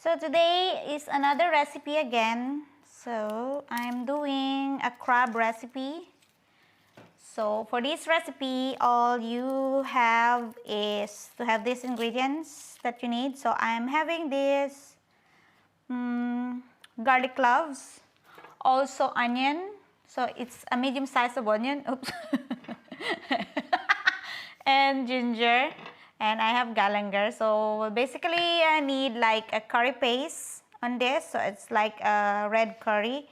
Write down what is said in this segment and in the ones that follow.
So today is another recipe again. So I'm doing a crab recipe. So for this recipe, all you have is to have these ingredients that you need. So I'm having this garlic cloves, also onion. So it's a medium size of onion. Oops. And ginger. And I have galangal. So basically I need like a curry paste on this. So it's like a red curry.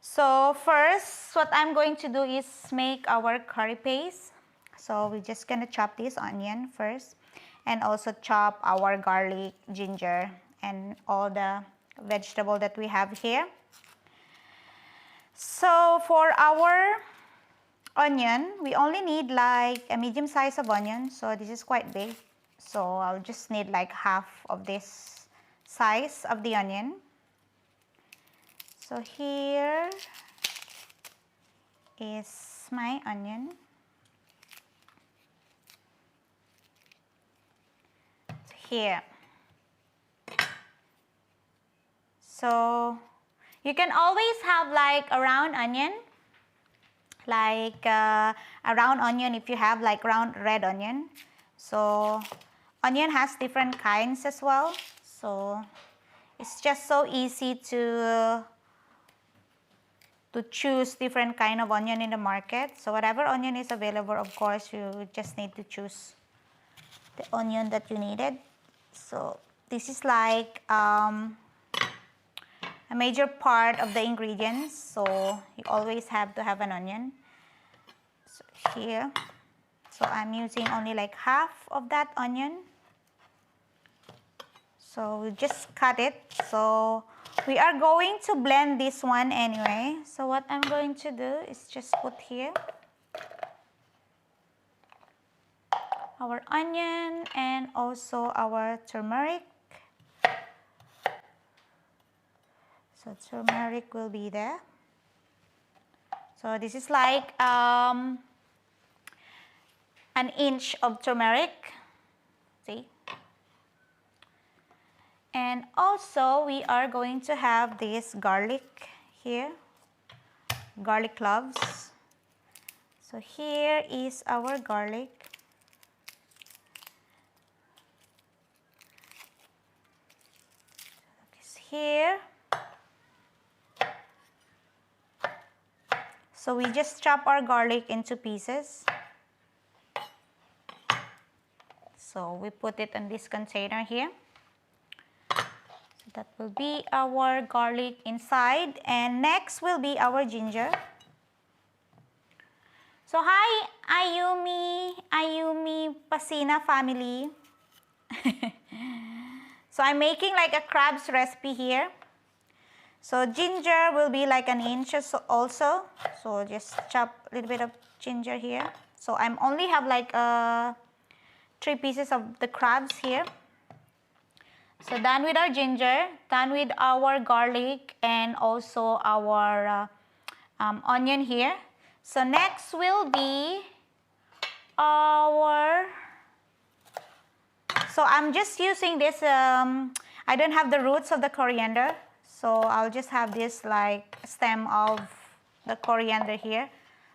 So first what I'm going to do is make our curry paste. So we're just gonna chop this onion first and also chop our garlic, ginger, and all the vegetable that we have here. So for our onion, we only need like a medium size of onion. So this is quite big. So I'll just need like half of this size of the onion. So here is my onion. Here. So you can always have like a round onion, like a round onion if you have like round red onion. So onion has different kinds as well. So it's just so easy to choose different kind of onion in the market. So whatever onion is available, of course, you just need to choose the onion that you needed. So this is like a major part of the ingredients. So you always have to have an onion. So here, so I'm using only like half of that onion. So we just cut it. So we are going to blend this one anyway. So what I'm going to do is just put here our onion and also our turmeric. So turmeric will be there. So this is like an inch of turmeric. See? And also we are going to have this garlic here, garlic cloves. So here is our garlic. It's here. So we just chop our garlic into pieces. So we put it in this container here. That will be our garlic inside, and next will be our ginger. So hi Ayumi Pasina family. So I'm making like a crab's recipe here. So ginger will be like an inch also. So just chop a little bit of ginger here. So I'm only have like 3 pieces of the crabs here. So done with our ginger, done with our garlic and also our onion here. So next will be our, so I'm just using this, I don't have the roots of the coriander. So I'll just have this like stem of the coriander here.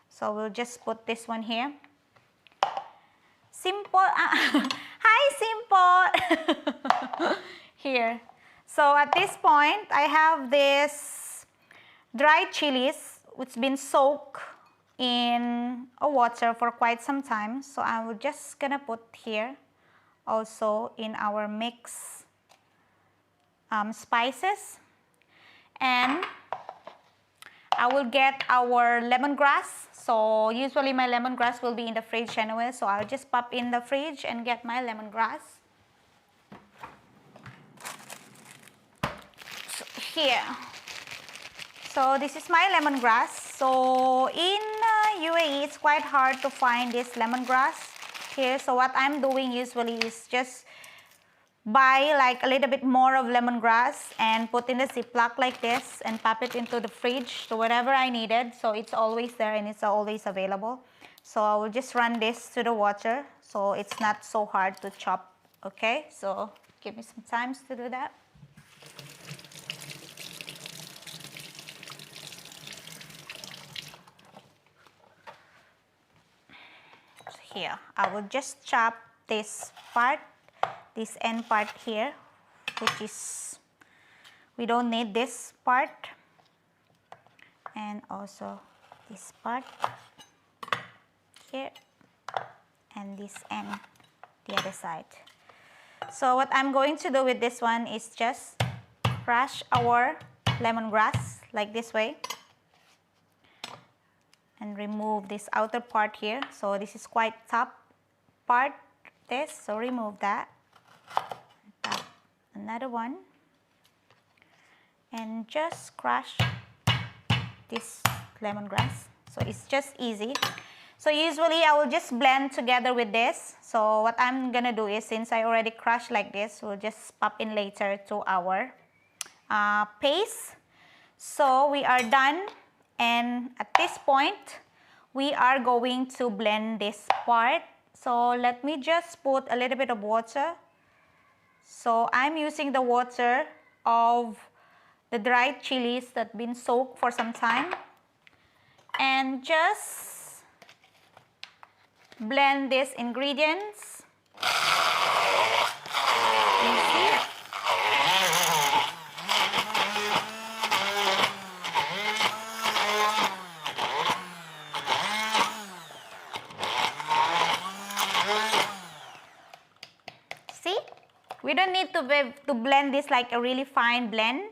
So we'll just put this one here. Simple. Hi, Simple. Here. So at this point, I have this dried chilies, which has been soaked in water for quite some time. So I'm just gonna put here also in our mix spices. And I will get our lemongrass. So usually my lemongrass will be in the fridge anyway. So I'll just pop in the fridge and get my lemongrass. So here. So this is my lemongrass. So in UAE, it's quite hard to find this lemongrass here. So what I'm doing usually is just buy like a little bit more of lemongrass and put in the Ziploc like this and pop it into the fridge to whatever I needed. So it's always there and it's always available. So I will just run this to the water so it's not so hard to chop. Okay, so give me some time to do that. here, I will just chop this part, this end part here, which is, we don't need this part, and also this part here, and this end, the other side. So what I'm going to do with this one is just crush our lemongrass like this way and remove this outer part here. So this is quite top part, this, so remove that. Another one, and just crush this lemongrass. So it's just easy. So usually I will just blend together with this. So what I'm gonna do is, since I already crushed like this, we'll just pop in later to our paste. So we are done, and at this point we are going to blend this part. So let me just put a little bit of water. So I'm using the water of the dried chilies that been soaked for some time, and just blend these ingredients. You see? See? We don't need to blend this like a really fine blend.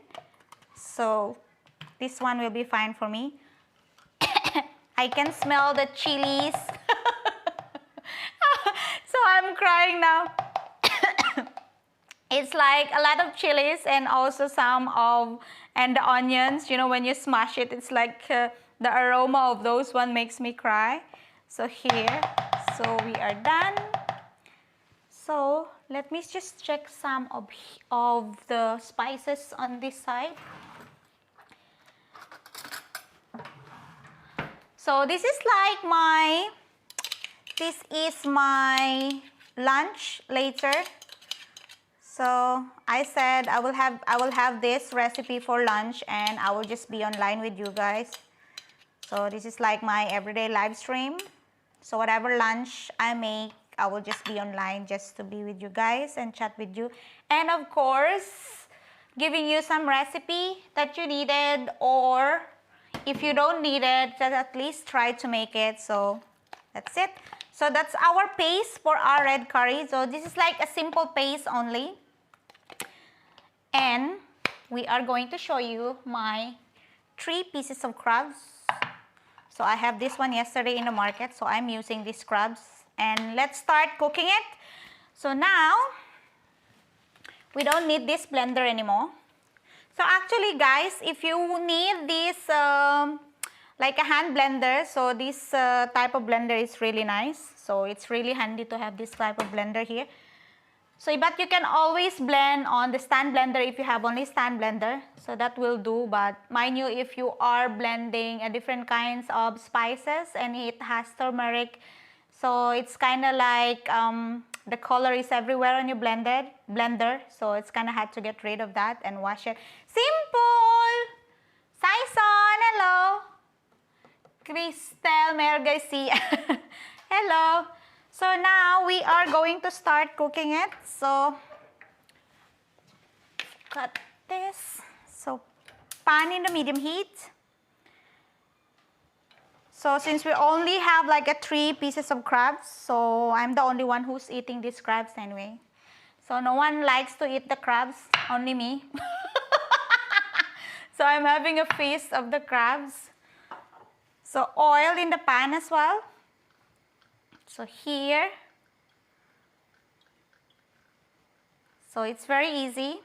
So this one will be fine for me. I can smell the chilies. So I'm crying now. It's like a lot of chilies, and also and the onions, you know, when you smash it, it's like the aroma of those one makes me cry. So here, so we are done. So let me just check some of the spices on this side. So this is my lunch later. So I said I will have this recipe for lunch, and I will just be online with you guys. So this is like my everyday live stream. So whatever lunch I make, I will just be online just to be with you guys and chat with you. And of course, giving you some recipe that you needed, or if you don't need it, just at least try to make it. So that's it. So that's our paste for our red curry. So this is like a simple paste only. And we are going to show you my 3 pieces of crabs. So I have this one yesterday in the market, so I'm using these crabs. And let's start cooking it. So now, we don't need this blender anymore. So actually guys, if you need this like a hand blender, so this type of blender is really nice. So it's really handy to have this type of blender here. So but you can always blend on the stand blender if you have only stand blender. So that will do, but mind you, if you are blending different kinds of spices and it has turmeric, so it's kind of like the color is everywhere on your blender, so it's kind of hard to get rid of that and wash it. Simple! Saison, hello! Cristel Mer Garcia, hello! So now we are going to start cooking it. So cut this. So pan in the medium heat. So since we only have like 3 pieces of crabs, so I'm the only one who's eating these crabs anyway. So no one likes to eat the crabs, only me. So I'm having a feast of the crabs. So oil in the pan as well. So here. So it's very easy.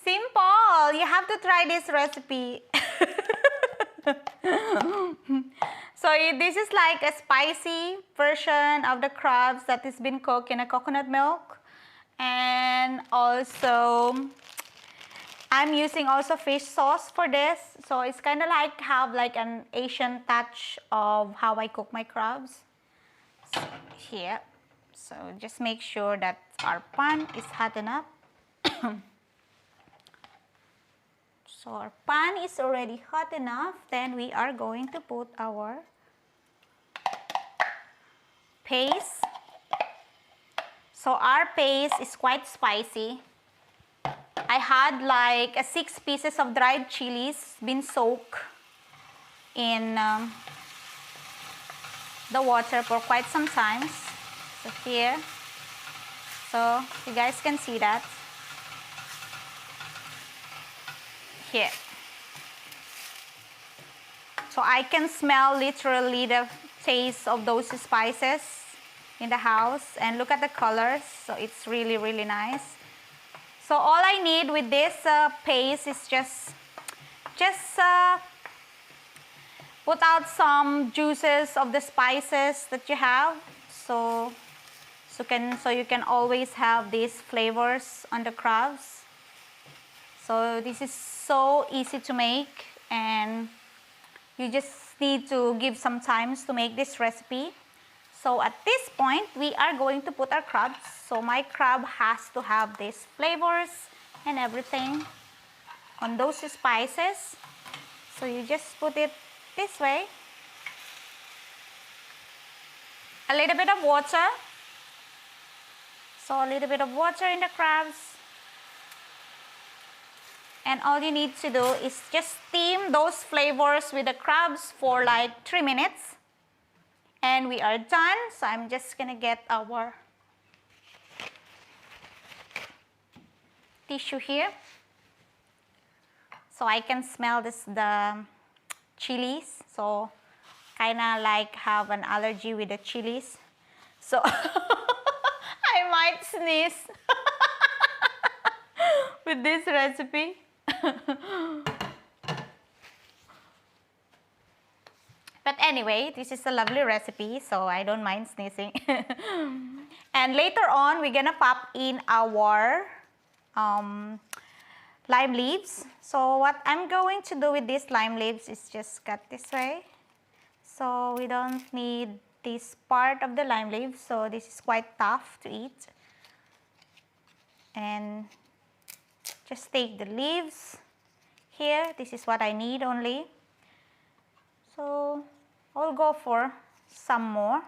Simple. You have to try this recipe. So this is like a spicy version of the crabs that has been cooked in a coconut milk. And also, I'm using also fish sauce for this. So it's kind of like have like an Asian touch of how I cook my crabs. So here. So just make sure that our pan is hot enough. So our pan is already hot enough. Then we are going to put our paste. So our paste is quite spicy. I had like 6 pieces of dried chilies been soaked in the water for quite some time. So here, so you guys can see that. Here. So I can smell literally the taste of those spices in the house, and look at the colors. So it's really, really nice. So all I need with this paste is just put out some juices of the spices that you have. So you can always have these flavors on the crabs. So this is so easy to make, and you just need to give some time to make this recipe. So at this point, we are going to put our crabs. So my crab has to have these flavors and everything on those spices. So you just put it this way. A little bit of water. So a little bit of water in the crabs. And all you need to do is just steam those flavors with the crabs for like 3 minutes. And we are done. So I'm just gonna get our tissue here. So I can smell the chilies. So kinda like have an allergy with the chilies. So I might sneeze with this recipe. But anyway, this is a lovely recipe, so I don't mind sneezing. And later on, we're gonna pop in our lime leaves. So what I'm going to do with these lime leaves is just cut this way. So we don't need this part of the lime leaves, so this is quite tough to eat. And just take the leaves here. This is what I need only. So I'll go for some more.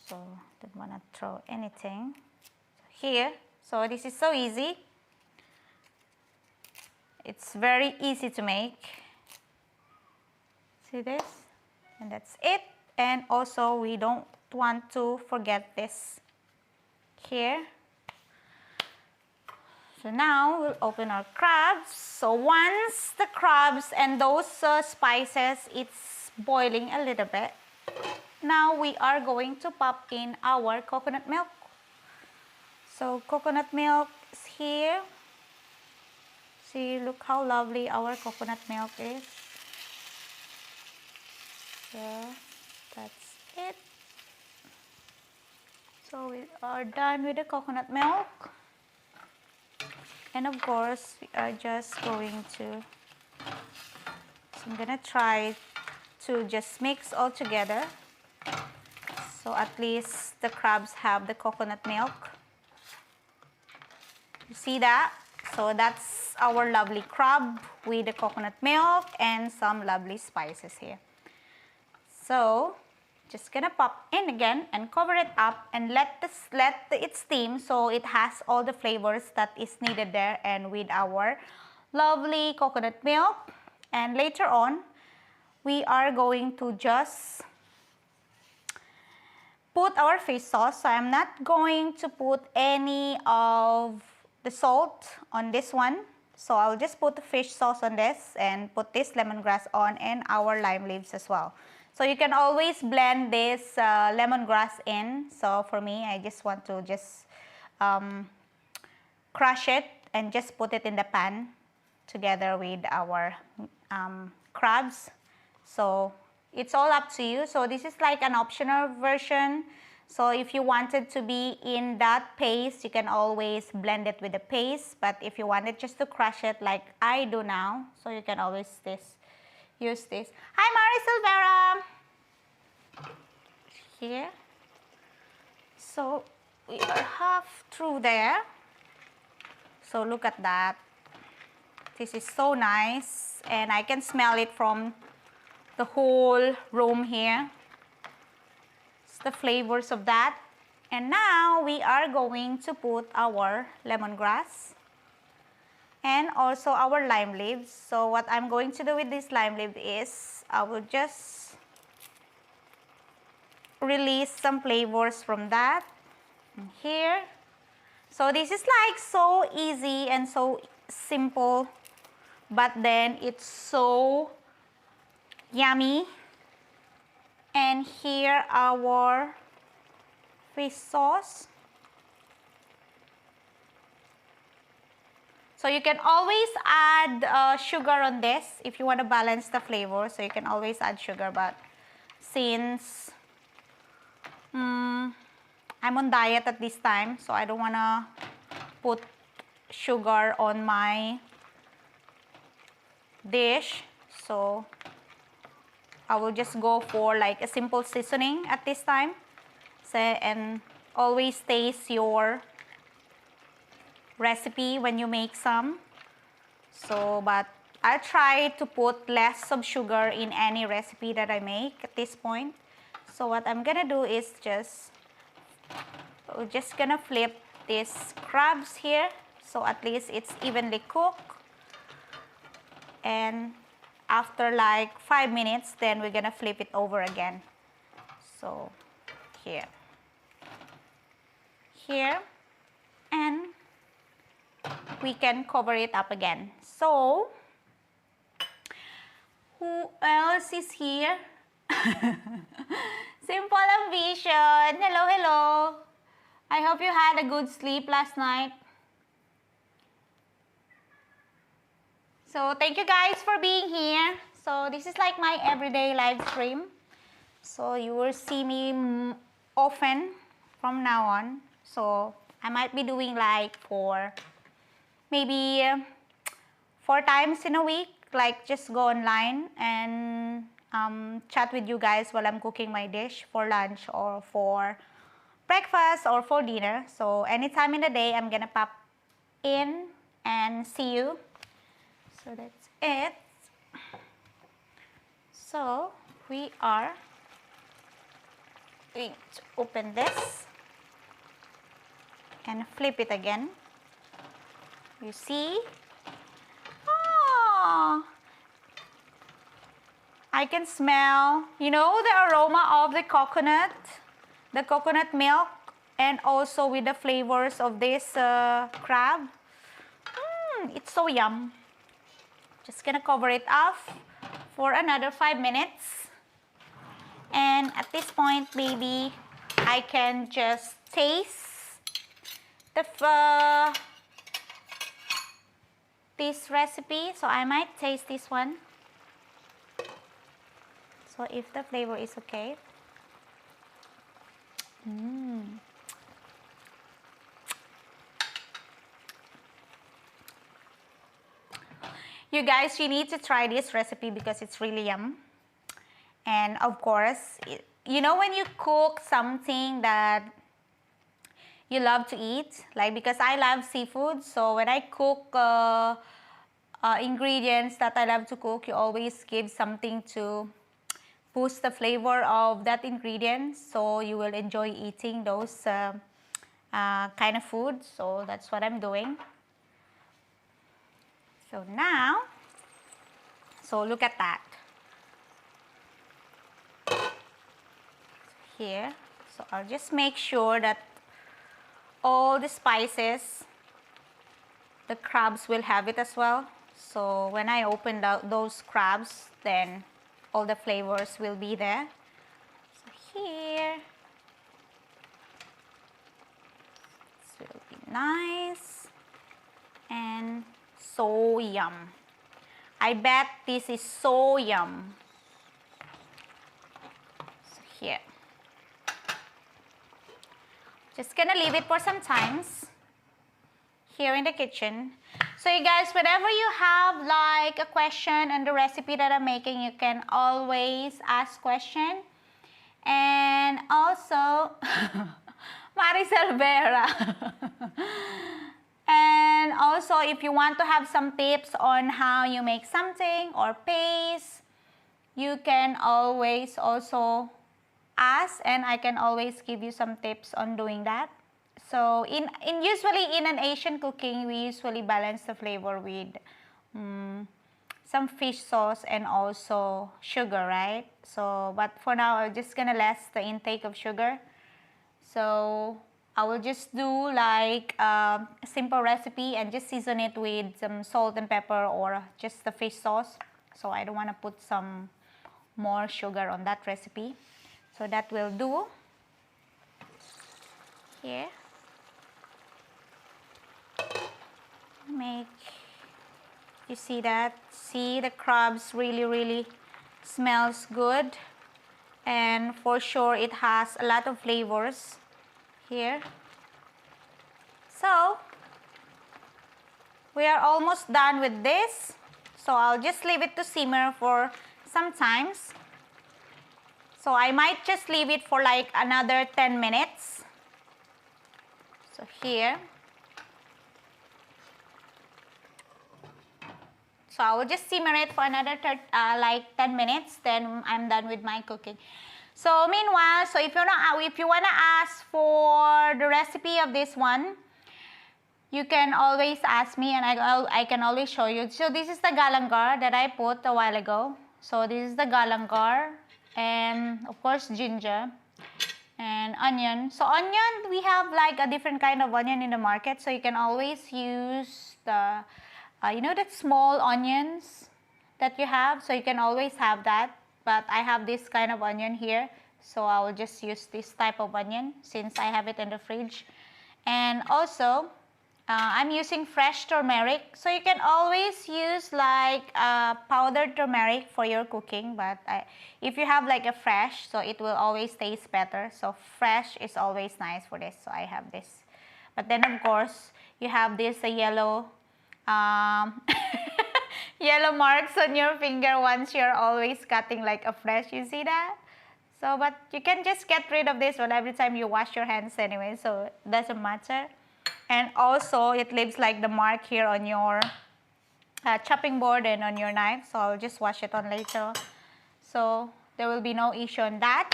So don't want to throw anything here. So this is so easy. It's very easy to make. See this? And that's it. And also we don't want to forget this here. So now we'll open our crabs. So once the crabs and those spices, it's boiling a little bit. Now we are going to pop in our coconut milk. So coconut milk is here. See, look how lovely our coconut milk is. So that's it. So we are done with the coconut milk. And of course, we are just going to, so I'm gonna try to just mix all together. So at least the crabs have the coconut milk. You see that? So that's our lovely crab with the coconut milk and some lovely spices here. So just gonna pop in again and cover it up and let it steam so it has all the flavors that is needed there, and with our lovely coconut milk. And later on, we are going to just put our fish sauce. So I'm not going to put any of the salt on this one. So I'll just put the fish sauce on this and put this lemongrass on and our lime leaves as well. So you can always blend this lemongrass in. So for me, I just want to just crush it and just put it in the pan together with our crabs. So it's all up to you. So this is like an optional version. So if you wanted to be in that paste, you can always blend it with the paste. But if you wanted just to crush it like I do now, so you can always use this. Hi Marisol Vera! Here. So we are half through there. So look at that. This is so nice, and I can smell it from the whole room here. It's the flavors of that. And now we are going to put our lemongrass and also our lime leaves. So what I'm going to do with this lime leaf is I will just release some flavors from that here. So this is like so easy and so simple, but then it's so yummy. And here our fish sauce. So you can always add sugar on this if you want to balance the flavor. So you can always add sugar, but since I'm on diet at this time, so I don't want to put sugar on my dish. So I will just go for like a simple seasoning at this time. So, and always taste your recipe when you make some. So, but I'll try to put less of sugar in any recipe that I make at this point. So what I'm gonna do is we're just gonna flip these crabs here, so at least it's evenly cooked. And after like 5 minutes, then we're gonna flip it over again. So here, and we can cover it up again. So who else is here? Simple Ambition. Hello, hello. I hope you had a good sleep last night. So thank you guys for being here. So this is like my everyday live stream. So you will see me often from now on. So I might be doing like maybe 4 times in a week. Like just go online and chat with you guys while I'm cooking my dish for lunch or for breakfast or for dinner. So anytime in the day, I'm gonna pop in and see you. So that's it. So we are going to open this and flip it again. You see? Oh, I can smell, you know, the aroma of the coconut milk, and also with the flavors of this crab. It's so yum. Just gonna cover it off for another 5 minutes. And at this point, maybe I can just taste this recipe. So I might taste this one. So if the flavor is okay. You guys, you need to try this recipe because it's really yum. And of course, you know when you cook something that you love to eat, like because I love seafood, so when I cook ingredients that I love to cook, you always give something to boost the flavor of that ingredient, so you will enjoy eating those kind of food. So that's what I'm doing. So now, so look at that. Here, so I'll just make sure that all the spices, the crabs will have it as well. So when I open those crabs, then all the flavors will be there. So here, this will be nice and so yum. I bet this is so yum. So here, just gonna leave it for some times here in the kitchen. So you guys, whenever you have like a question on the recipe that I'm making, you can always ask question. And also, Maricel Vera. And also, if you want to have some tips on how you make something or paste, you can always also ask, and I can always give you some tips on doing that. So usually in an Asian cooking, we usually balance the flavor with some fish sauce and also sugar, right? So, but for now, I'm just gonna less the intake of sugar. So I will just do like a simple recipe and just season it with some salt and pepper or just the fish sauce. So I don't want to put some more sugar on that recipe. So that will do. Here. Make, you see that? See, the crabs really smells good. And for sure it has a lot of flavors here. So we are almost done with this. So I'll just leave it to simmer for some times. So I might just leave it for like another 10 minutes. So here. So I will just simmer it for another like 10 minutes, then I'm done with my cooking. So meanwhile, so if you wanna ask for the recipe of this one, you can always ask me and I can always show you. So this is the galangal that I put a while ago. So this is the galangal and of course ginger and onion. So onion, we have like a different kind of onion in the market. So you can always use the you know that small onions that you have, so you can always have that, but I have this kind of onion here, so I will just use this type of onion since I have it in the fridge. And also I'm using fresh turmeric, so you can always use like powdered turmeric for your cooking, but if you have like a fresh, so it will always taste better. So fresh is always nice for this, so I have this. But then of course you have this yellow yellow marks on your finger once you're always cutting like a fresh, you see that? So but you can just get rid of this one every time you wash your hands anyway, so it doesn't matter. And also it leaves like the mark here on your chopping board and on your knife, so I'll just wash it on later, so there will be no issue on that.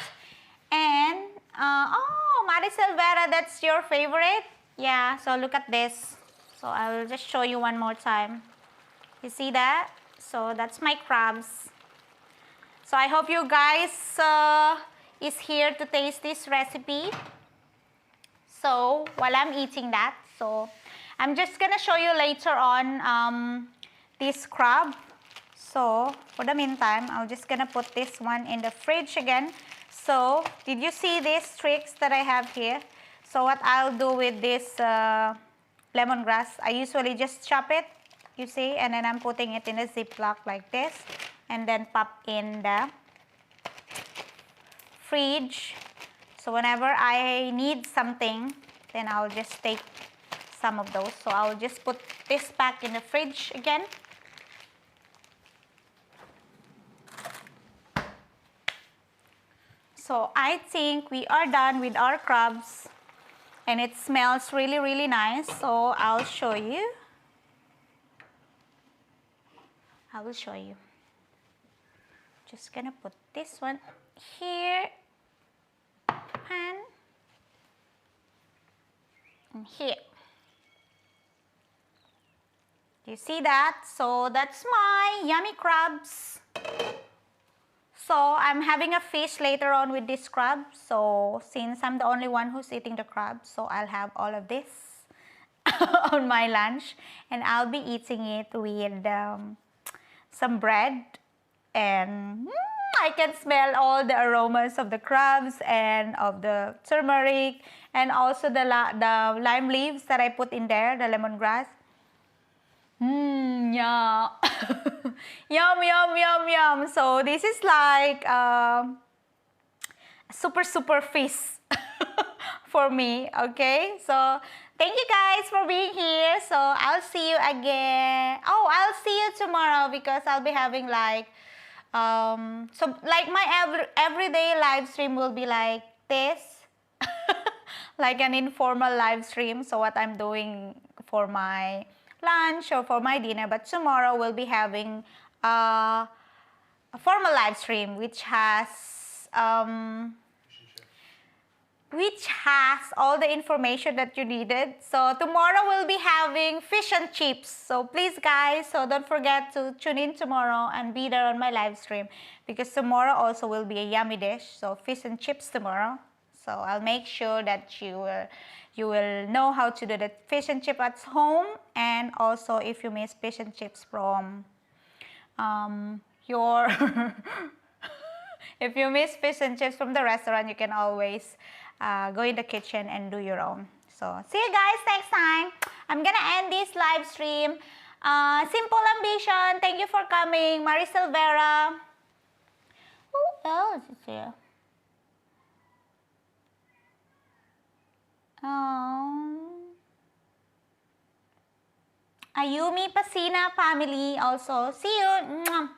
And oh, Maricel Vera, that's your favorite? Yeah, so look at this. So I will just show you one more time. You see that? So that's my crabs. So I hope you guys is here to taste this recipe. So while I'm eating that, so I'm just gonna show you later on this crab. So for the meantime, I'm just gonna put this one in the fridge again. So did you see these tricks that I have here? So what I'll do with this lemongrass, I usually just chop it, you see, and then I'm putting it in a Ziploc like this, and then pop in the fridge. So whenever I need something, then I'll just take some of those. So I'll just put this back in the fridge again. So I think we are done with our crabs. And it smells really nice, so I'll show you. I will show you. Just gonna put this one here, pan, and here. You see that? So that's my yummy crabs. So I'm having a fish later on with this crab. So since I'm the only one who's eating the crab, so I'll have all of this on my lunch, and I'll be eating it with some bread, and I can smell all the aromas of the crabs and of the turmeric, and also the lime leaves that I put in there, the lemongrass. Yeah. Yum. So this is like super feast for me, okay? So thank you guys for being here. So I'll see you again. Oh, I'll see you tomorrow because I'll be having like so like my everyday live stream will be like this. Like an informal live stream. So what I'm doing for my lunch or for my dinner, but tomorrow we'll be having a formal live stream which has which has all the information that you needed. So tomorrow we'll be having fish and chips. So please guys, so don't forget to tune in tomorrow and be there on my live stream, because tomorrow also will be a yummy dish. So fish and chips tomorrow. So I'll make sure that you will know how to do the fish and chip at home. And also if you miss fish and chips from your if you miss fish and chips from the restaurant, you can always go in the kitchen and do your own. So see you guys next time. I'm gonna end this live stream. Simple Ambition, thank you for coming. Marie Silvera. Who else is here? Ayumi Pasina family also. See you.